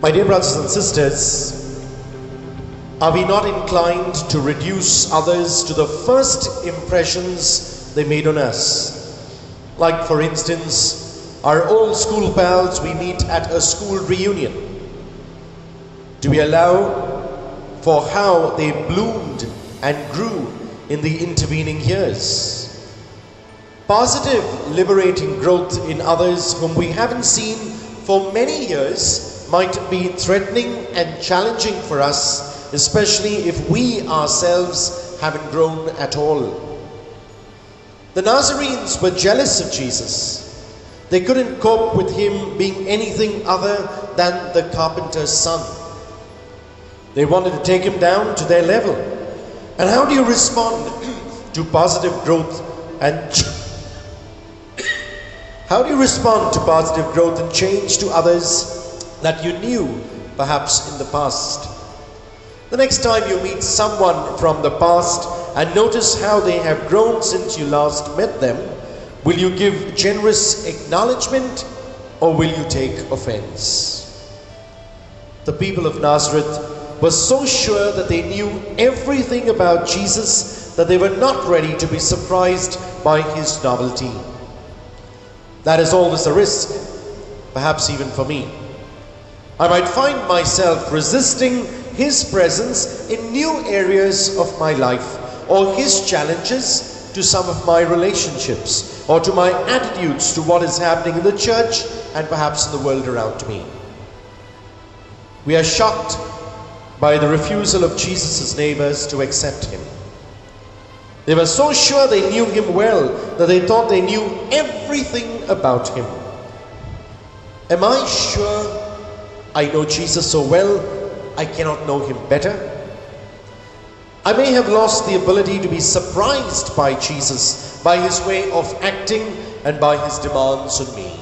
My dear brothers and sisters, are we not inclined to reduce others to the first impressions they made on us? Like, for instance, our old school pals we meet at a school reunion. Do we allow for how they bloomed and grew in the intervening years? Positive, liberating growth in others whom we haven't seen for many years might be threatening and challenging for us, especially if we ourselves haven't grown at all. The Nazarenes were jealous of Jesus. They couldn't cope with him being anything other than the carpenter's son. They wanted to take him down to their level. And how do you respond to positive growth and change to others that you knew perhaps in the past? The next time you meet someone from the past and notice how they have grown since you last met them, will you give generous acknowledgement or will you take offense? The people of Nazareth were so sure that they knew everything about Jesus that they were not ready to be surprised by his novelty. That is always a risk, perhaps even for me. I might find myself resisting his presence in new areas of my life, or his challenges to some of my relationships, or to my attitudes to what is happening in the church and perhaps in the world around me. We are shocked by the refusal of Jesus' neighbors to accept him. They were so sure they knew him well that they thought they knew everything about him. Am I sure I know Jesus so well I cannot know him better? I may have lost the ability to be surprised by Jesus, by his way of acting and by his demands on me.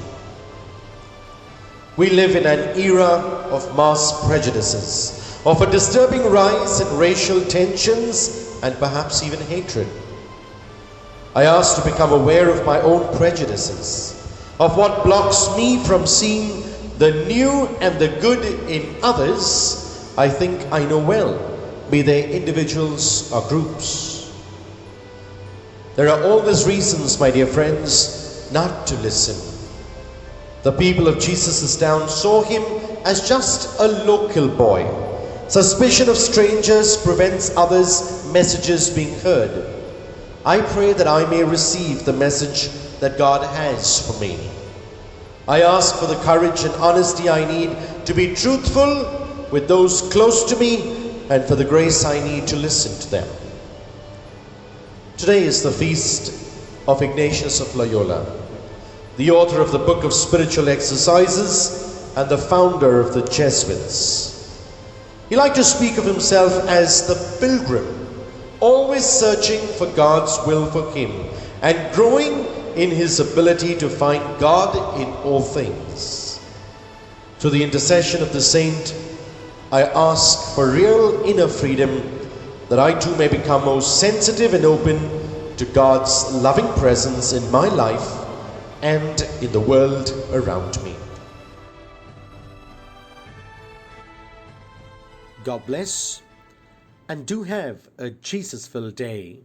We live in an era of mass prejudices, of a disturbing rise in racial tensions and perhaps even hatred. I ask to become aware of my own prejudices, of what blocks me from seeing the new and the good in others I think I know well, be they individuals or groups. There are always reasons, my dear friends, not to listen. The people of Jesus' town saw him as just a local boy. Suspicion of strangers prevents others' messages being heard. I pray that I may receive the message that God has for me. I ask for the courage and honesty I need to be truthful with those close to me and for the grace I need to listen to them. Today is the feast of Ignatius of Loyola, the author of the Book of Spiritual Exercises and the founder of the Jesuits. He liked to speak of himself as the pilgrim, always searching for God's will for him and growing in his ability to find God in all things. Through the intercession of the saint, I ask for real inner freedom, that I too may become most sensitive and open to God's loving presence in my life and in the world around me. God bless, and do have a Jesus-filled day.